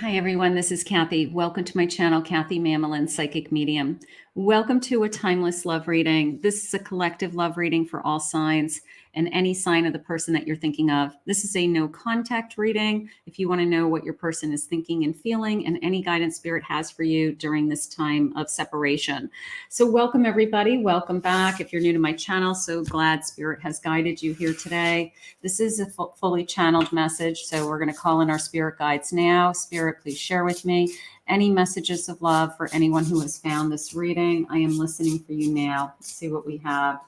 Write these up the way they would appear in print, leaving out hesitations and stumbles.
Hi everyone, this is Kathy. Welcome to my channel, Kathy Mamelin, Psychic Medium. Welcome to a timeless love reading. This is a collective love reading for all signs and any sign of the person that you're thinking of. This is a no contact reading. If you want to know what your person is thinking and feeling and any guidance spirit has for you during this time of separation. So welcome everybody. Welcome back. If you're new to my channel, so glad spirit has guided you here today. This is a fully channeled message. So we're going to call in our spirit guides now. Spirit, please share with me any messages of love for anyone who has found this reading. I am listening for you now. Let's see what we have.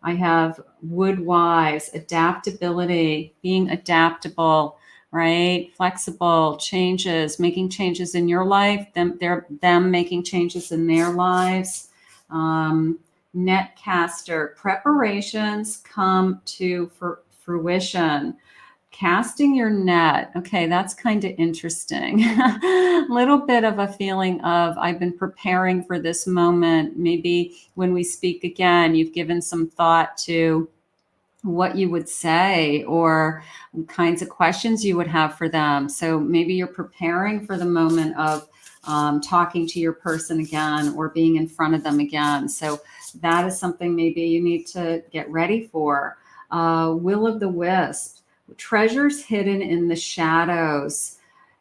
I have wood-wise, adaptability, being adaptable, right? Flexible, changes, making changes in your life, them making changes in their lives. Netcaster, preparations come to fruition. Casting your net. Okay, that's kind of interesting. A little bit of a feeling of I've been preparing for this moment. Maybe when we speak again, you've given some thought to what you would say or kinds of questions you would have for them. So maybe you're preparing for the moment of talking to your person again or being in front of them again. So that is something maybe you need to get ready for. Will o' the wisp. Treasures hidden in the shadows.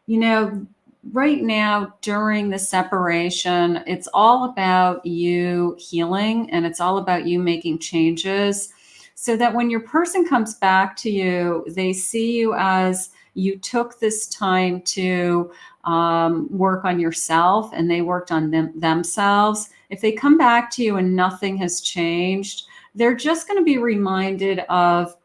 You know, right now during the separation, it's all about you healing and it's all about you making changes so that when your person comes back to you, they see you as you took this time to work on yourself and they worked on themselves. If they come back to you and nothing has changed, they're just going to be reminded of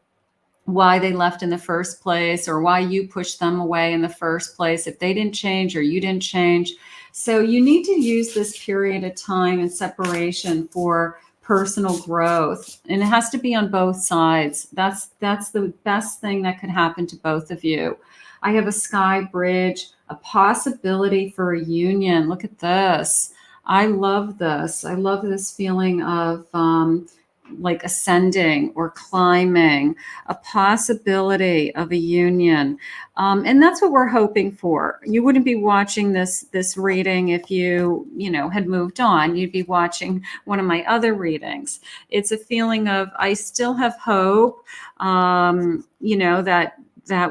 why they left in the first place or why you pushed them away in the first place if they didn't change or you didn't change. So you need to use this period of time and separation for personal growth. And it has to be on both sides. That's the best thing that could happen to both of you. I have a sky bridge, a possibility for a union. Look at this. I love this. I love this feeling of like ascending or climbing, a possibility of a union. And that's what we're hoping for. You wouldn't be watching this reading if you had moved on. You'd be watching one of my other readings. It's a feeling of, I still have hope, that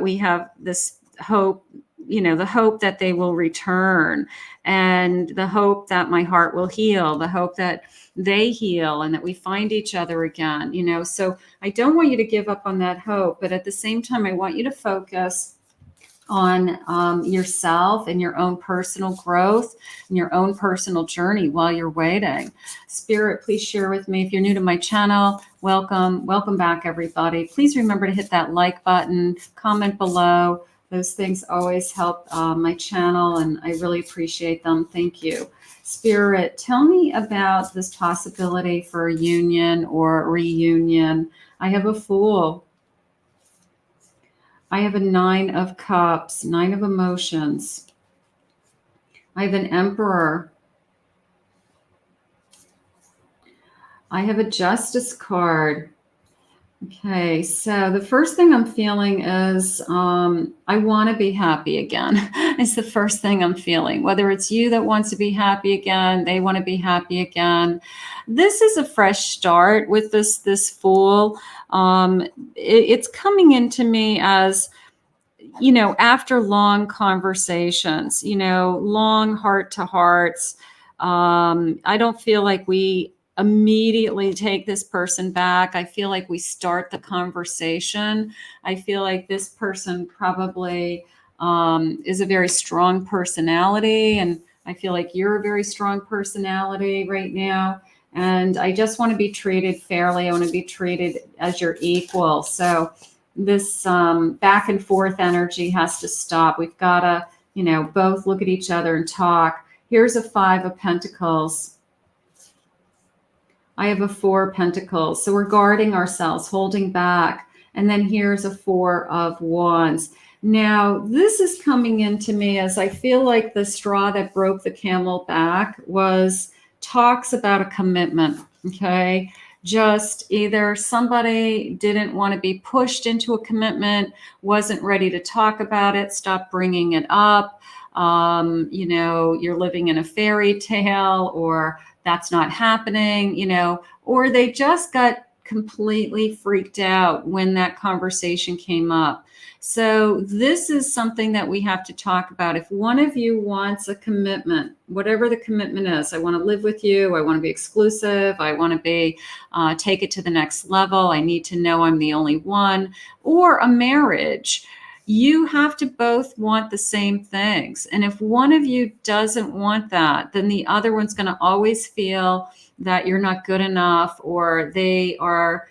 we have this hope, the hope that they will return and the hope that my heart will heal, the hope that they heal and that we find each other again, So I don't want you to give up on that hope, but at the same time, I want you to focus on yourself and your own personal growth and your own personal journey while you're waiting. Spirit, please share with me. If you're new to my channel, welcome back, everybody. Please remember to hit that like button, comment below. Those things always help my channel, and I really appreciate them. Thank you. Spirit, tell me about this possibility for a union or a reunion. I have a Fool. I have a 9 of Cups, 9 of Emotions. I have an Emperor. I have a Justice card. Okay, so the first thing I'm feeling is I want to be happy again. It's the first thing I'm feeling. Whether it's you that wants to be happy again, they want to be happy again. This is a fresh start with this Fool. It's coming into me as, after long conversations, long heart to hearts. I don't feel like we immediately take this person back. I feel like we start the conversation. I feel like this person probably is a very strong personality, and I feel like you're a very strong personality right now. And I just want to be treated fairly. I want to be treated as your equal. So this back and forth energy has to stop. We've got to, both look at each other and talk. Here's a 5 of Pentacles. I have a 4 of Pentacles. So we're guarding ourselves, holding back. And then here's a 4 of Wands. Now, this is coming into me as I feel like the straw that broke the camel back talks about a commitment, okay? Just either somebody didn't want to be pushed into a commitment, wasn't ready to talk about it, stopped bringing it up. you know, you're living in a fairy tale, or that's not happening, you know, or they just got completely freaked out when that conversation came up. So this is something that we have to talk about. If one of you wants a commitment, whatever the commitment is, I want to live with you, I want to be exclusive, I want to be take it to the next level, I need to know I'm the only one, or a marriage, you have to both want the same things. And if one of you doesn't want that, then the other one's going to always feel that you're not good enough, or they are,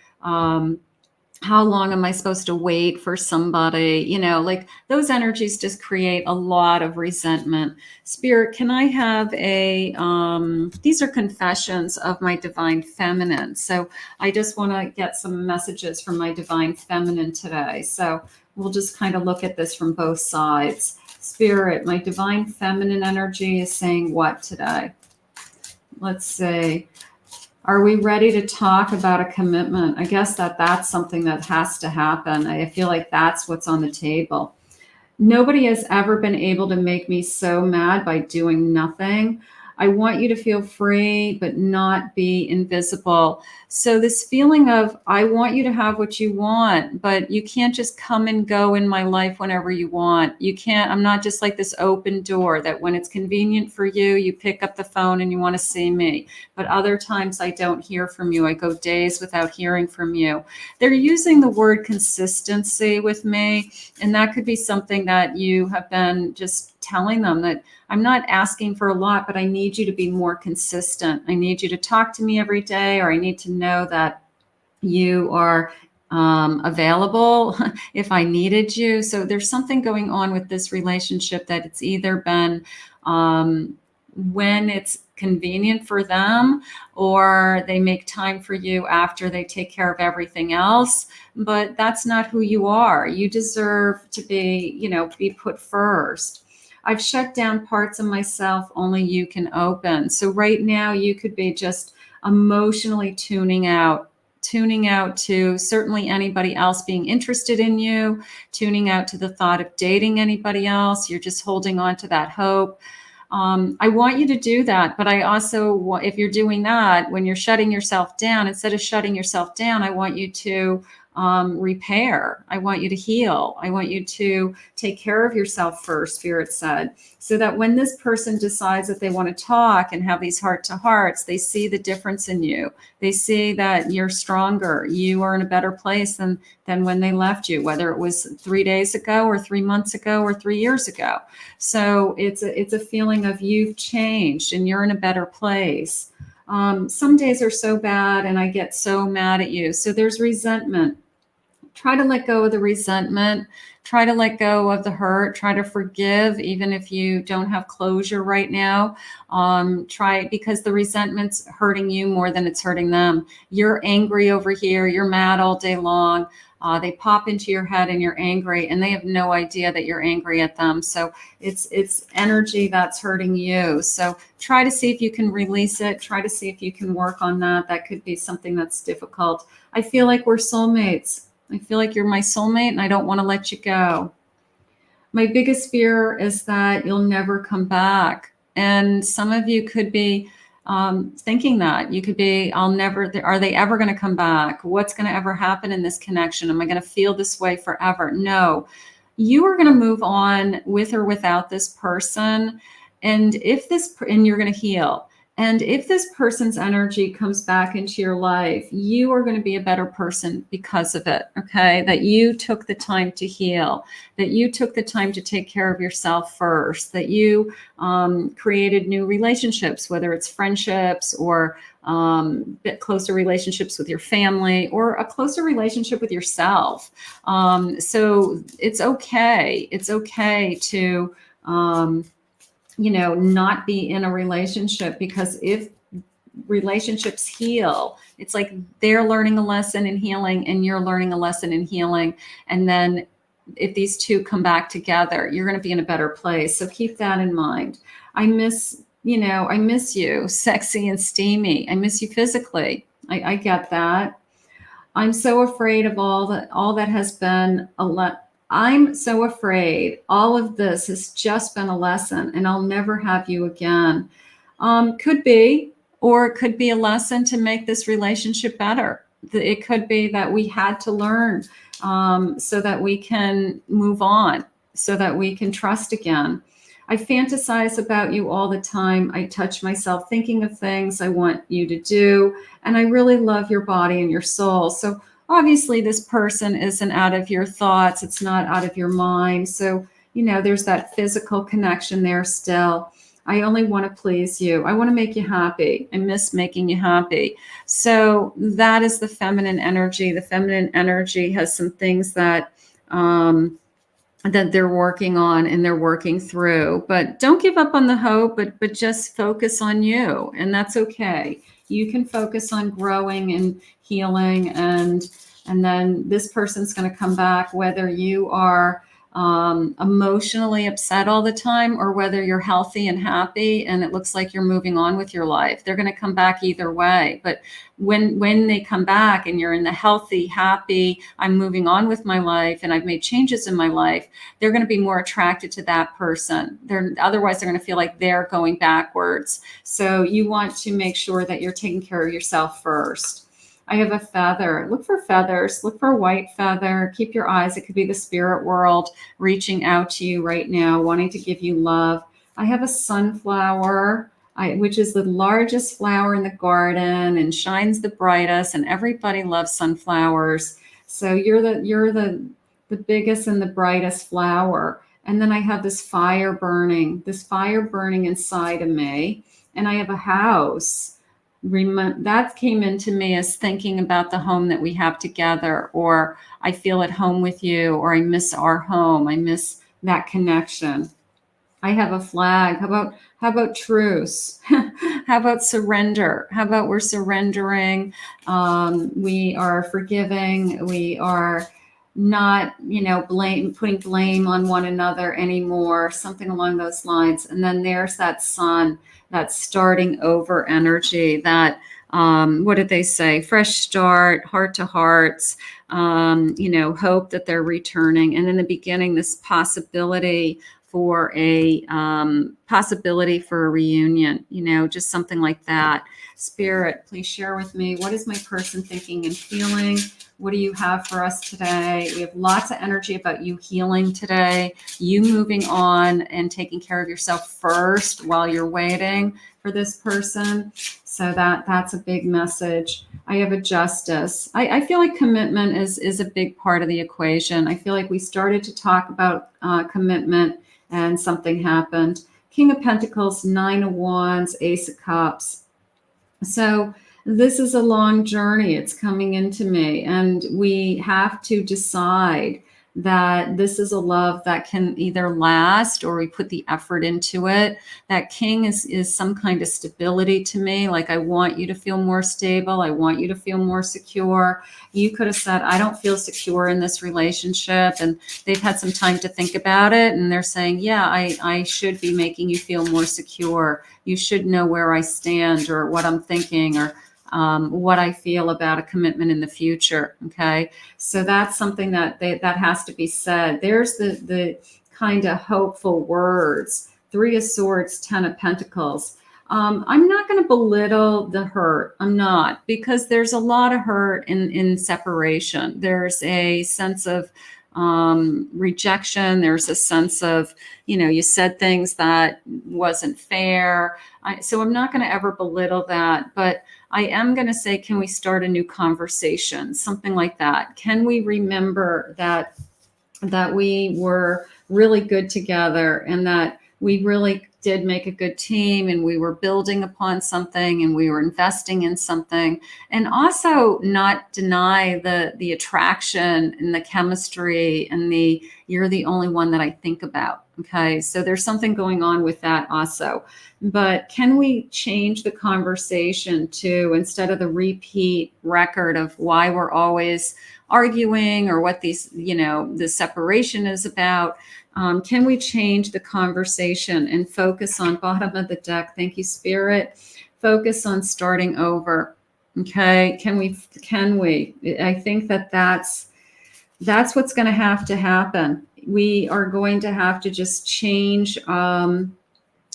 how long am I supposed to wait for somebody? You know, like those energies just create a lot of resentment. Spirit, can I have a, these are confessions of my divine feminine. So I just want to get some messages from my divine feminine today. So we'll just kind of look at this from both sides. Spirit, my divine feminine energy is saying what today? Let's see. Are we ready to talk about a commitment? I guess that's something that has to happen. I feel like that's what's on the table. Nobody has ever been able to make me so mad by doing nothing. I want you to feel free, but not be invisible. So this feeling of, I want you to have what you want, but you can't just come and go in my life whenever you want. You can't, I'm not just like this open door that when it's convenient for you, you pick up the phone and you want to see me. But other times I don't hear from you. I go days without hearing from you. They're using the word consistency with me. And that could be something that you have been just telling them, that I'm not asking for a lot, but I need you to be more consistent. I need you to talk to me every day, or I need to know that you are available if I needed you. So there's something going on with this relationship that it's either been when it's convenient for them, or they make time for you after they take care of everything else. But that's not who you are. You deserve to be, you know, be put first. I've shut down parts of myself only you can open. So right now you could be just emotionally tuning out to certainly anybody else being interested in you, tuning out to the thought of dating anybody else. You're just holding on to that hope. I want you to do that, but I also, if you're doing that, when you're shutting yourself down, instead of shutting yourself down, I want you to repair. I want you to heal. I want you to take care of yourself first, Spirit said, so that when this person decides that they want to talk and have these heart to hearts, they see the difference in you. They see that you're stronger. You are in a better place than when they left you, whether it was 3 days ago or 3 months ago or 3 years ago. So it's a feeling of you've changed and you're in a better place. Some days are so bad and I get so mad at you. So there's resentment. Try to let go of the resentment. Try to let go of the hurt. Try to forgive, even if you don't have closure right now. Because the resentment's hurting you more than it's hurting them. You're angry over here. You're mad all day long. They pop into your head and you're angry, and they have no idea that you're angry at them. So it's energy that's hurting you. So try to see if you can release it. Try to see if you can work on that. That could be something that's difficult. I feel like we're soulmates. I feel like you're my soulmate and I don't want to let you go. My biggest fear is that you'll never come back. And some of you could be thinking that. You could be, are they ever going to come back? What's going to ever happen in this connection? Am I going to feel this way forever? No, you are going to move on with or without this person. And you're going to heal. And if this person's energy comes back into your life, you are going to be a better person because of it, okay? That you took the time to heal, that you took the time to take care of yourself first, that you created new relationships, whether it's friendships or bit closer relationships with your family or a closer relationship with yourself. So it's okay. It's okay to not be in a relationship, because if relationships heal, it's like they're learning a lesson in healing and you're learning a lesson in healing. And then if these two come back together, you're going to be in a better place. So keep that in mind. I miss you, sexy and steamy. I miss you physically. I get that. I'm so afraid of all that has been I'm so afraid all of this has just been a lesson and I'll never have you again. Could be, or it could be a lesson to make this relationship better. It could be that we had to learn so that we can move on, so that we can trust again. I fantasize about you all the time. I touch myself thinking of things I want you to do. And I really love your body and your soul. So obviously this person isn't out of your thoughts. It's not out of your mind. So, there's that physical connection there still. I only want to please you. I want to make you happy. I miss making you happy. So that is the feminine energy. The feminine energy has some things that they're working on and they're working through. But don't give up on the hope, but just focus on you. And that's okay. You can focus on growing and healing, and then this person's going to come back, whether you are emotionally upset all the time or whether you're healthy and happy and it looks like you're moving on with your life. They're going to come back either way. But when they come back and you're in the healthy, happy, I'm moving on with my life and I've made changes in my life, they're going to be more attracted to that person. Otherwise they're going to feel like they're going backwards. So you want to make sure that you're taking care of yourself first. I have a feather. Look for feathers. Look for a white feather. Keep your eyes. It could be the spirit world reaching out to you right now, wanting to give you love. I have a sunflower, which is the largest flower in the garden and shines the brightest. And everybody loves sunflowers. So you're the biggest and the brightest flower. And then I have this fire burning inside of me. And I have a house. That came into me as thinking about the home that we have together, or I feel at home with you, or I miss our home. I miss that connection. I have a flag. How about truce? How about surrender? How about we're surrendering? We are forgiving. We are not, putting blame on one another anymore, something along those lines. And then there's that sun, that starting over energy, that, what did they say? Fresh start, heart to hearts, hope that they're returning. And in the beginning, this possibility for a reunion, just something like that. Spirit, please share with me, what is my person thinking and feeling? What do you have for us today? We have lots of energy about you healing today, you moving on and taking care of yourself first while you're waiting for this person. So that's a big message. I have a justice. I feel like commitment is a big part of the equation. I feel like we started to talk about commitment and something happened. King of Pentacles, Nine of Wands, Ace of Cups. So this is a long journey. It's coming into me, and we have to decide that this is a love that can either last or we put the effort into it. That king is some kind of stability to me. Like, I want you to feel more stable. I want you to feel more secure. You could have said, I don't feel secure in this relationship. And they've had some time to think about it. And they're saying, yeah, I should be making you feel more secure. You should know where I stand or what I'm thinking, or what I feel about a commitment in the future. Okay. So that's something that has to be said. There's the kind of hopeful words. Three of Swords, Ten of Pentacles. I'm not going to belittle the hurt. I'm not, because there's a lot of hurt in separation. There's a sense of rejection. There's a sense of, you said things that wasn't fair. So I'm not going to ever belittle that, but I am going to say, can we start a new conversation? Something like that. Can we remember that we were really good together, and that we really did make a good team, and we were building upon something, and we were investing in something, and also not deny the attraction and the chemistry and you're the only one that I think about. Okay. So there's something going on with that also. But can we change the conversation to, instead of the repeat record of why we're always arguing or what the separation is about, can we change the conversation and focus on, bottom of the deck, thank you, Spirit, focus on starting over. Okay. Can we? I think that's That's what's going to have to happen. We are going to have to just change how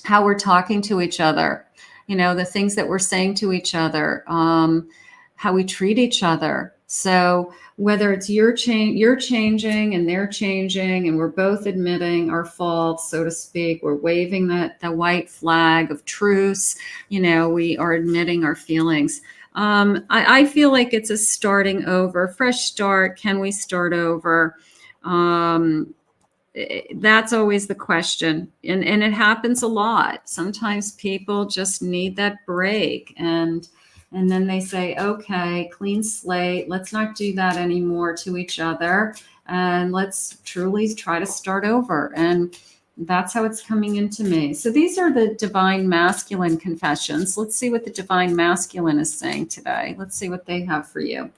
we're talking to each other, the things that we're saying to each other, how we treat each other. So whether it's you're changing and they're changing, and we're both admitting our faults, so to speak, we're waving the white flag of truce, we are admitting our feelings. I feel like it's a starting over, fresh start. Can we start over? That's always the question. And it happens a lot. Sometimes people just need that break, and then they say, okay, clean slate, let's not do that anymore to each other, and let's truly try to start over. And that's how it's coming into me. So these are the divine masculine confessions. Let's see what the divine masculine is saying today. Let's see what they have for you.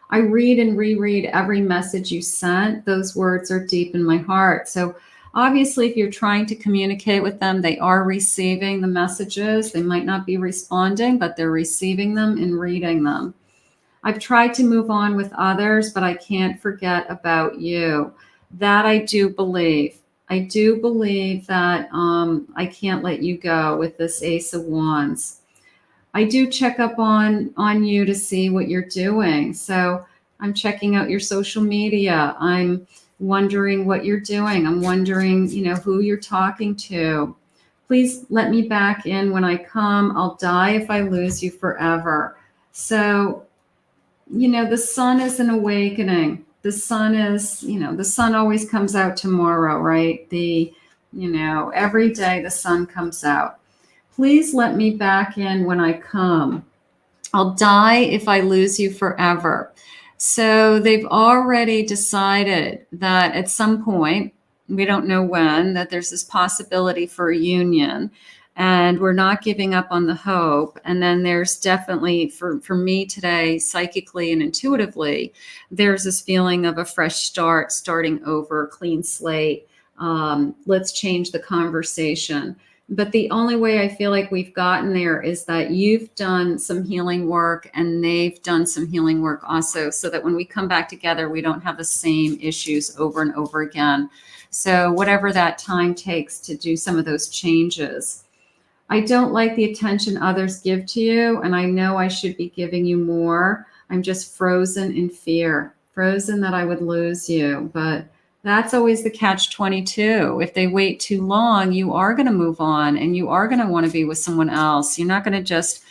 I read and reread every message you sent. Those words are deep in my heart. So obviously, if you're trying to communicate with them, they are receiving the messages. They might not be responding, but they're receiving them and reading them. I've tried to move on with others, but I can't forget about you. That I do believe. I do believe that I can't let you go with this Ace of Wands. I do check up on you to see what you're doing. So I'm checking out your social media. I'm wondering what you're doing. I'm wondering, who you're talking to. Please let me back in when I come. I'll die if I lose you forever. So, the sun is an awakening. The sun is, the sun always comes out tomorrow, right? Every day the sun comes out. Please let me back in when I come. I'll die if I lose you forever. So they've already decided that at some point, we don't know when, that there's this possibility for a union, and we're not giving up on the hope. And then there's definitely, for me today, psychically and intuitively, there's this feeling of a fresh start, starting over, clean slate. Let's change the conversation. But the only way I feel like we've gotten there is that you've done some healing work and they've done some healing work also, so that when we come back together, we don't have the same issues over and over again. So whatever that time takes to do some of those changes. I don't like the attention others give to you, and I know I should be giving you more. I'm just frozen in fear, frozen that I would lose you. But that's always the catch-22. If they wait too long, you are going to move on and you are going to want to be with someone else. You're not going to just,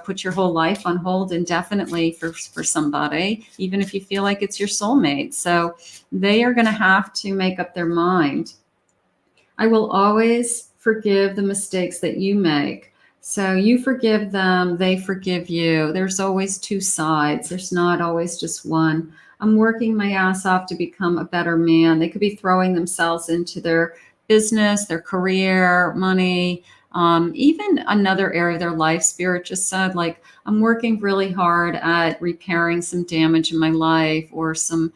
put your whole life on hold indefinitely for somebody, even if you feel like it's your soulmate. So they are going to have to make up their mind. I will always forgive the mistakes that you make. So you forgive them, they forgive you. There's always two sides. There's not always just one. I'm working my ass off to become a better man. They could be throwing themselves into their business, their career, money, even another area of their life. Spirit just said, like, I'm working really hard at repairing some damage in my life, or some,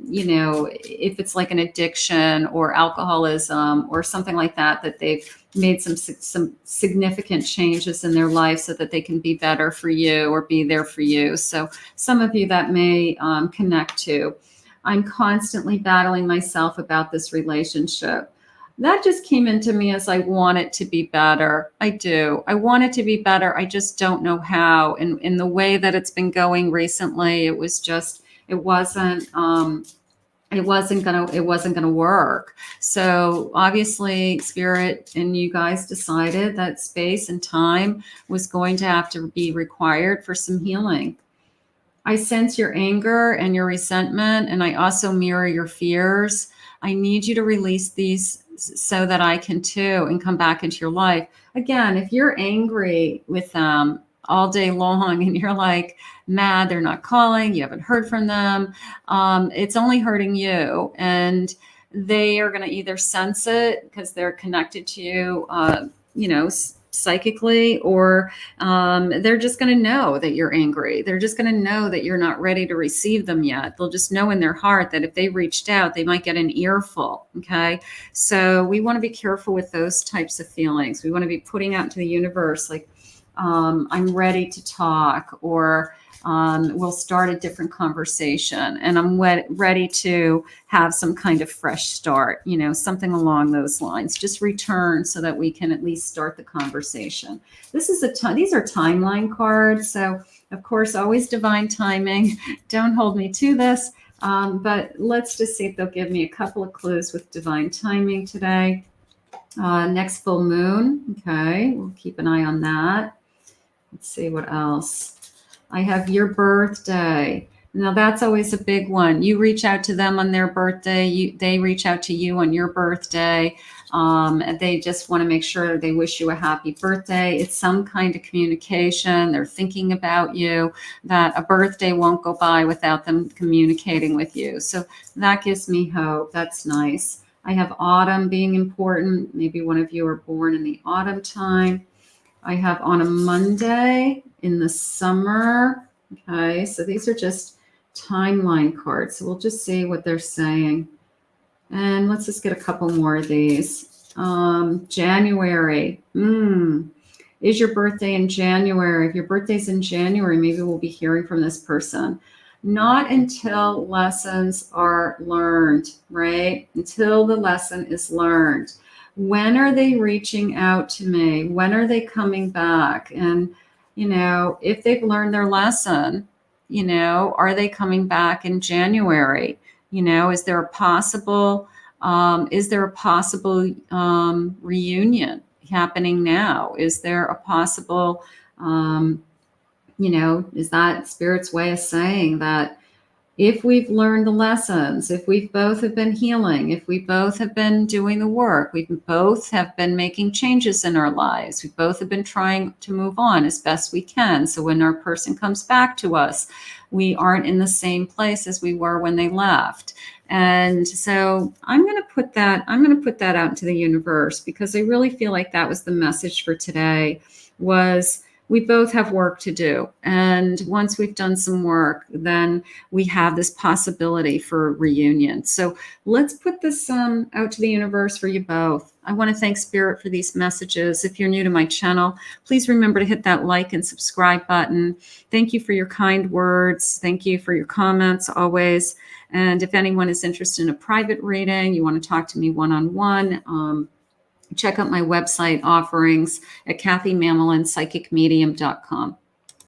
if it's like an addiction or alcoholism or something like that, that they've made some significant changes in their life so that they can be better for you or be there for you. So some of you that may connect to. I'm constantly battling myself about this relationship. That just came into me as I want it to be better. I do. I want it to be better. I just don't know how. And in the way that it's been going recently, it wasn't gonna work. So obviously Spirit and you guys decided that space and time was going to have to be required for some healing. I sense your anger and your resentment, and I also mirror your fears. I need you to release these so that I can too, and come back into your life. Again, if you're angry with them all day long and you're like mad, they're not calling, you haven't heard from them, it's only hurting you. And they are going to either sense it because they're connected to you, psychically, or they're just going to know that you're angry. They're just going to know that you're not ready to receive them yet. They'll just know in their heart that if they reached out, they might get an earful. Okay. So we want to be careful with those types of feelings. We want to be putting out into the universe, like, I'm ready to talk, or we'll start a different conversation, and I'm ready to have some kind of fresh start, you know, something along those lines. Just return so that we can at least start the conversation. This is these are timeline cards, so of course, always divine timing. Don't hold me to this, but let's just see if they'll give me a couple of clues with divine timing today. Next full moon. Okay, we'll keep an eye on that. Let's see what else. I have your birthday. Now that's always a big one. You reach out to them on their birthday. They reach out to you on your birthday. They just want to make sure they wish you a happy birthday. It's some kind of communication. They're thinking about you, that a birthday won't go by without them communicating with you. So that gives me hope. That's nice. I have autumn being important. Maybe one of you are born in the autumn time. I have on a Monday in the summer. Okay, so these are just timeline cards. So we'll just see what they're saying. And let's just get a couple more of these. January. Is your birthday in January? If your birthday's in January, maybe we'll be hearing from this person. Not until lessons are learned, right? Until the lesson is learned. When are they reaching out to me? When are they coming back? And, you know, if they've learned their lesson, you know, are they coming back in January? You know, is there a possible reunion happening now? Is there a possible, you know, is that Spirit's way of saying that if we've learned the lessons, if we both have been healing, if we both have been doing the work, we both have been making changes in our lives, we both have been trying to move on as best we can. So when our person comes back to us, we aren't in the same place as we were when they left. And so I'm going to put that out into the universe, because I really feel like that was the message for today. Was we both have work to do. And once we've done some work, then we have this possibility for reunion. So let's put this out to the universe for you both. I want to thank Spirit for these messages. If you're new to my channel, please remember to hit that like and subscribe button. Thank you for your kind words. Thank you for your comments always. And if anyone is interested in a private reading, you want to talk to me one-on-one, check out my website offerings at KathyMamelinPsychicMedium.com.